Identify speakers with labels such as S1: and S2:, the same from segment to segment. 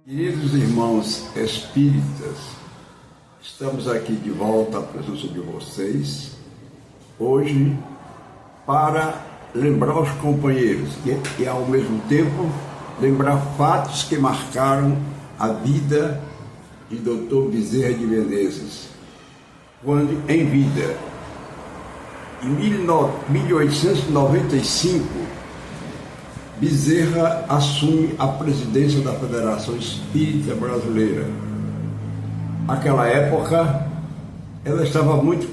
S1: Queridos irmãos espíritas, estamos aqui de volta à presença de vocês, hoje para lembrar os companheiros e ao mesmo tempo lembrar fatos que marcaram a vida de Dr. Bezerra de Menezes, quando em vida. Em 1895, Bezerra assume a presidência da Federação Espírita Brasileira. Naquela época, ela estava muito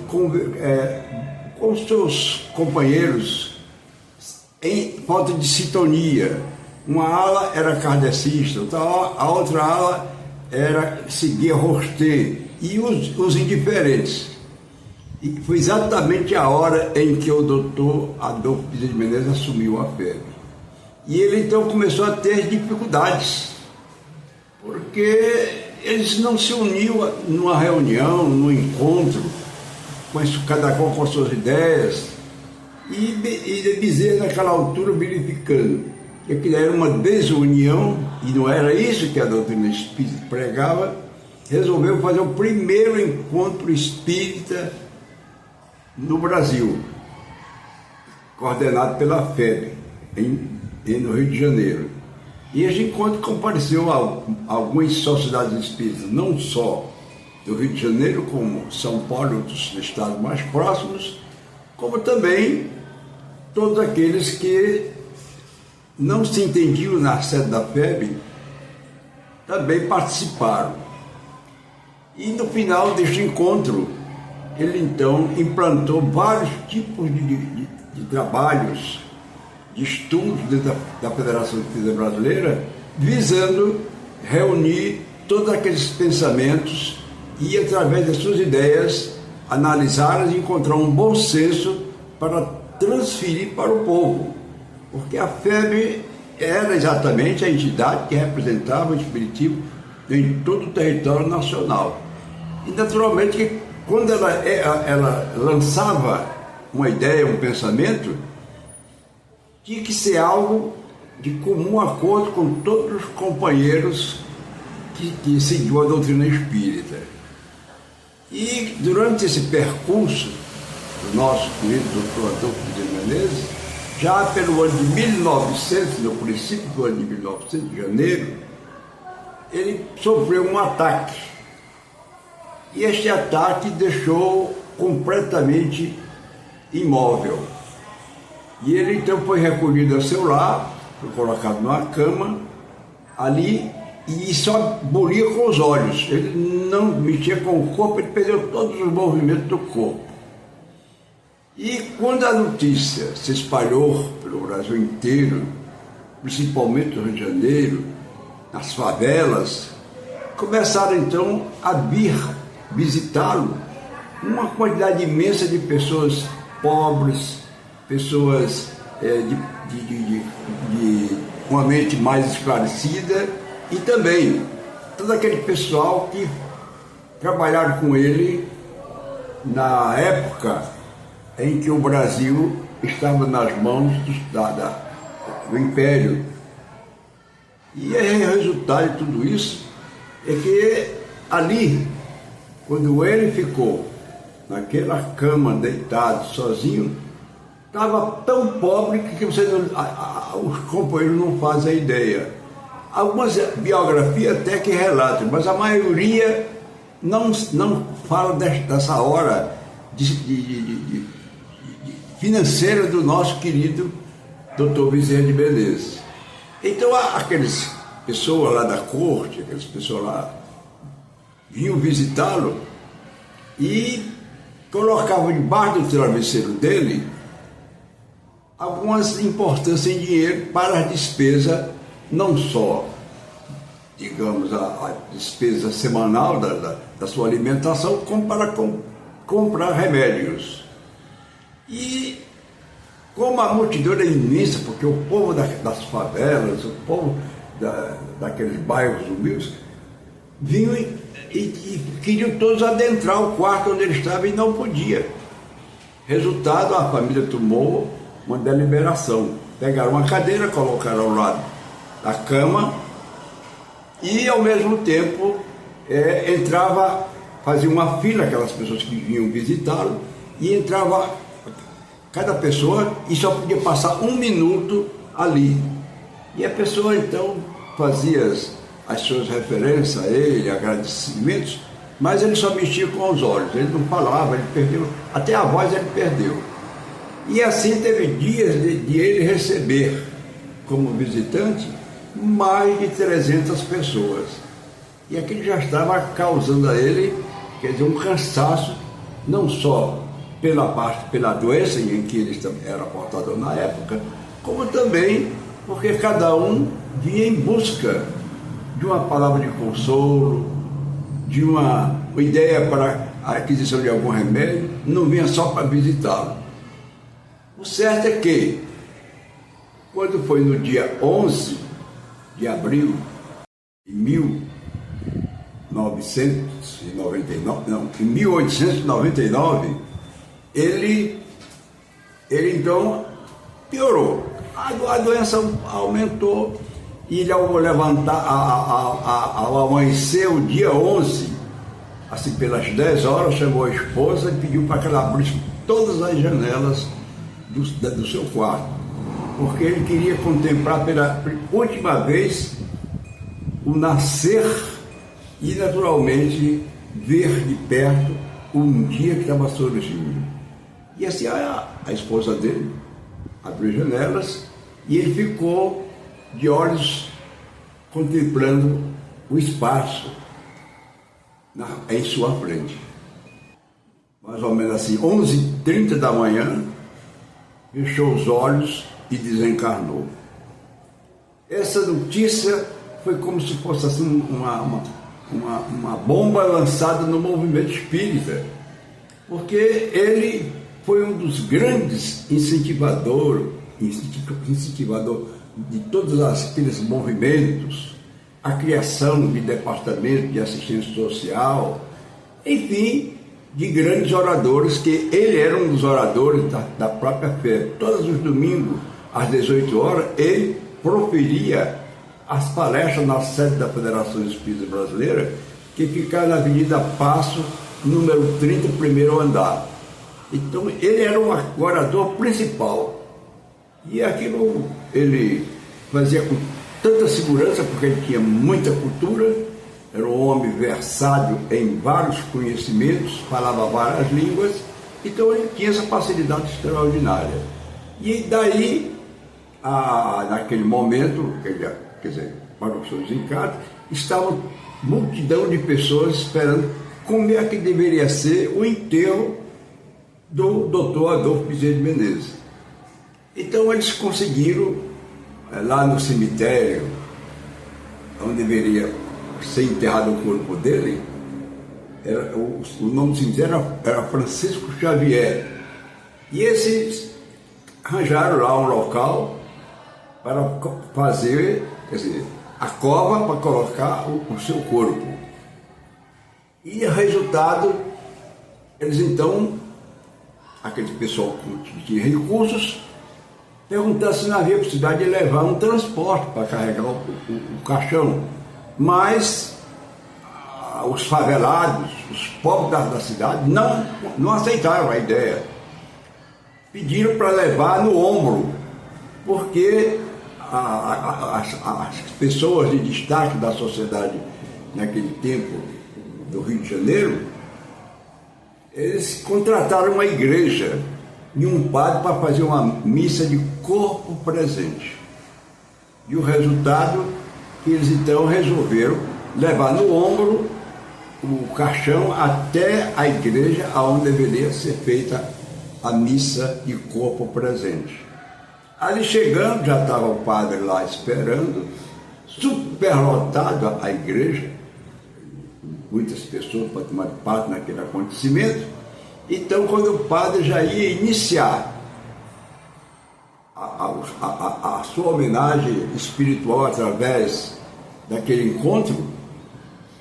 S1: com seus companheiros em falta de sintonia. Uma ala era kardecista, a outra ala seguia Rostê, e os indiferentes. E foi exatamente a hora em que o doutor Adolfo Bezerra de Menezes assumiu a FEB. E ele então começou a ter dificuldades, porque eles não se uniam numa reunião, num encontro, cada qual com as suas ideias, e Bezerra naquela altura verificando que aquilo era uma desunião, e não era isso que a doutrina espírita pregava, resolveu fazer o primeiro encontro espírita no Brasil, coordenado pela FEB, no Rio de Janeiro. E esse encontro compareceu a algumas sociedades espíritas, não só do Rio de Janeiro, como São Paulo e outros estados mais próximos, como também todos aqueles que não se entendiam na sede da FEB, também participaram. E no final deste encontro, ele então implantou vários tipos de trabalhos, de estudos dentro da Federação Espírita Brasileira, visando reunir todos aqueles pensamentos e, através das suas ideias, analisá-las e encontrar um bom senso para transferir para o povo. Porque a FEB era exatamente a entidade que representava o espiritismo em todo o território nacional. E, naturalmente, quando ela lançava uma ideia, um pensamento, tinha que ser algo de comum acordo com todos os companheiros que seguiam a doutrina espírita. E durante esse percurso do nosso querido doutor Adolfo Bezerra de Menezes, já pelo ano de 1900, no princípio do ano de 1900, de janeiro, ele sofreu um ataque. E este ataque deixou completamente imóvel. E ele então foi recolhido ao seu lar, foi colocado numa cama ali, e só bolia com os olhos. Ele não mexia com o corpo, ele perdeu todos os movimentos do corpo. E quando a notícia se espalhou pelo Brasil inteiro, principalmente no Rio de Janeiro, nas favelas, começaram então a vir visitá-lo uma quantidade imensa de pessoas pobres, pessoas de uma mente mais esclarecida, e também todo aquele pessoal que trabalharam com ele na época em que o Brasil estava nas mãos do Império. E o resultado de tudo isso é que ali, quando ele ficou naquela cama deitado sozinho, estava tão pobre que os companheiros não fazem ideia. Algumas biografias até que relatam, mas a maioria não fala dessa hora financeira do nosso querido Dr. Bezerra de Menezes. Então aquelas pessoas lá da corte, aquelas pessoas lá vinham visitá-lo e colocavam debaixo do travesseiro dele algumas importâncias em dinheiro para a despesa, não só, digamos, a despesa semanal da sua alimentação como para comprar remédios. E como a multidão era imensa, porque o povo das favelas, o povo daqueles bairros humildes, vinham e queriam todos adentrar o quarto onde ele estava e não podia. Resultado, a família tomou uma deliberação. Pegaram uma cadeira, colocaram ao lado da cama e, ao mesmo tempo, fazia uma fila, aquelas pessoas que vinham visitá-lo, e entrava cada pessoa e só podia passar 1 minuto ali. E a pessoa, então, fazia as suas referências a ele, agradecimentos, mas ele só mexia com os olhos, ele não falava, ele perdeu, até a voz ele perdeu. E assim teve dias de ele receber, como visitante, mais de 300 pessoas. E aquilo já estava causando a ele, quer dizer, um cansaço, não só pela doença em que ele era portador na época, como também porque cada um vinha em busca de uma palavra de consolo, de uma ideia para a aquisição de algum remédio, não vinha só para visitá-lo. O certo é que, quando foi no dia 11 de abril de 1899, ele então piorou. A doença aumentou e ele, ao levantar, ao amanhecer o dia 11, assim pelas 10 horas, chamou a esposa e pediu para que ela abrisse todas as janelas do seu quarto, porque ele queria contemplar pela última vez o nascer e, naturalmente, ver de perto um dia que estava surgindo. E assim a esposa dele abriu as janelas e ele ficou de olhos contemplando o espaço em sua frente. Mais ou menos assim, 11h30 da manhã, fechou os olhos e desencarnou. Essa notícia foi como se fosse assim uma bomba lançada no movimento espírita, porque ele foi um dos grandes incentivador de todos aqueles movimentos, a criação de departamento de assistência social, enfim, de grandes oradores, que ele era um dos oradores da própria fé. Todos os domingos, às 18 horas, ele proferia as palestras na sede da Federação Espírita Brasileira, que fica na Avenida Passo, número 30, primeiro andar. Então, ele era o orador principal. E aquilo ele fazia com tanta segurança, porque ele tinha muita cultura, era um homem versátil em vários conhecimentos, falava várias línguas, então ele tinha essa facilidade extraordinária. E daí, naquele momento, quer dizer, para os seus encargos, estava multidão de pessoas esperando como é que deveria ser o enterro do Dr. Adolfo Bezerra de Menezes. Então eles conseguiram, lá no cemitério, onde deveria ser enterrado o corpo dele, o nome do cemitério era Francisco Xavier. E esses arranjaram lá um local para fazer, quer dizer, a cova para colocar o seu corpo. E o resultado, eles então, aquele pessoal que tinha recursos, perguntaram se não havia possibilidade de levar um transporte para carregar o caixão. Mas os favelados, os pobres da cidade, não aceitaram a ideia. Pediram para levar no ombro, porque as pessoas de destaque da sociedade naquele tempo do Rio de Janeiro, eles contrataram uma igreja e um padre para fazer uma missa de corpo presente. E o resultado, que eles então resolveram levar no ombro o caixão até a igreja onde deveria ser feita a missa de corpo presente. Ali chegando, já estava o padre lá esperando, superlotado a igreja, muitas pessoas para tomar parte naquele acontecimento. Então, quando o padre já ia iniciar a sua homenagem espiritual através daquele encontro,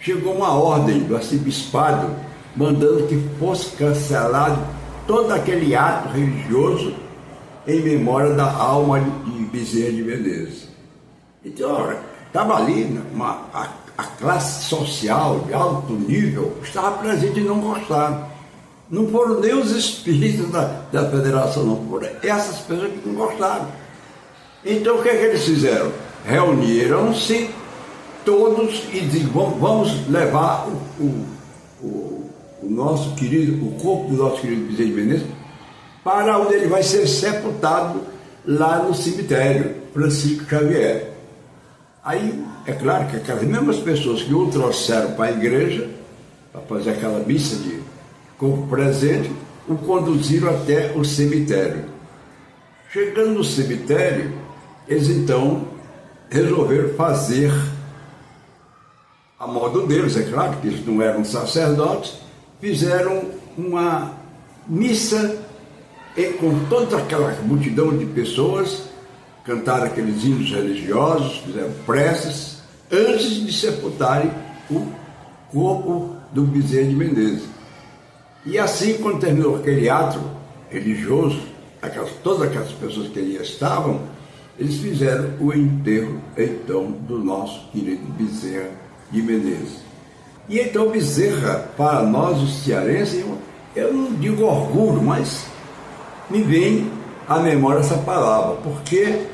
S1: chegou uma ordem do arcebispado mandando que fosse cancelado todo aquele ato religioso em memória da alma de Bezerra de Menezes. Então, estava ali a classe social de alto nível estava presente e não gostaram. Não foram nem os espíritos da federação, não foram essas pessoas que não gostaram. Então o que é que eles fizeram? Reuniram-se todos e disseram, vamos levar o nosso querido, o corpo do nosso querido Bezerra de Menezes para onde ele vai ser sepultado lá no cemitério Francisco Xavier. Aí, é claro que aquelas mesmas pessoas que o trouxeram para a igreja, para fazer aquela missa de corpo presente, o conduziram até o cemitério. Chegando no cemitério, eles então resolveram fazer a modo deles, é claro que eles não eram sacerdotes, fizeram uma missa com toda aquela multidão de pessoas, cantaram aqueles hinos religiosos, fizeram preces, antes de sepultarem o corpo do Bezerra de Menezes. E assim, quando terminou aquele ato religioso, todas aquelas pessoas que ali estavam, eles fizeram o enterro, então, do nosso querido Bezerra de Menezes. E então Bezerra, para nós os cearenses, eu não digo orgulho, mas me vem à memória essa palavra, porque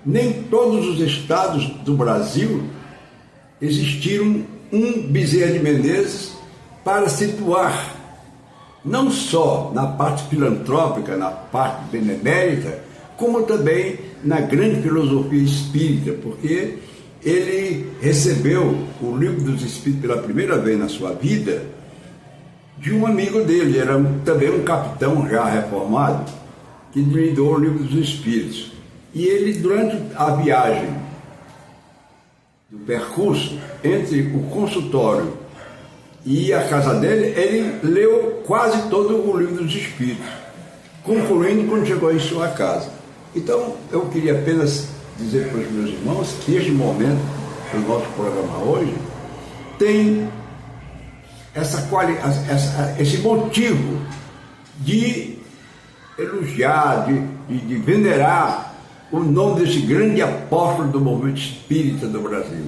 S1: nem todos os estados do Brasil existiram um Bezerra de Menezes para situar não só na parte filantrópica, na parte benemérita, como também na grande filosofia espírita, porque ele recebeu o Livro dos Espíritos pela primeira vez na sua vida de um amigo dele, era também um capitão já reformado, que lhe deu o Livro dos Espíritos. E ele, durante a viagem, do percurso entre o consultório e a casa dele, ele leu quase todo o Livro dos Espíritos, concluindo quando chegou em sua casa. Então, eu queria apenas dizer para os meus irmãos que este momento do nosso programa hoje tem esse motivo de elogiar, de venerar o nome desse grande apóstolo do movimento espírita do Brasil,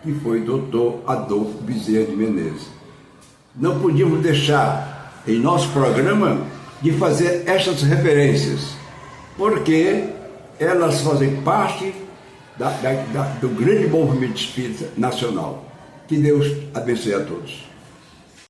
S1: que foi o Dr. Adolfo Bezerra de Menezes. Não podíamos deixar em nosso programa de fazer estas referências, porque elas fazem parte do grande movimento espírita nacional. Que Deus abençoe a todos.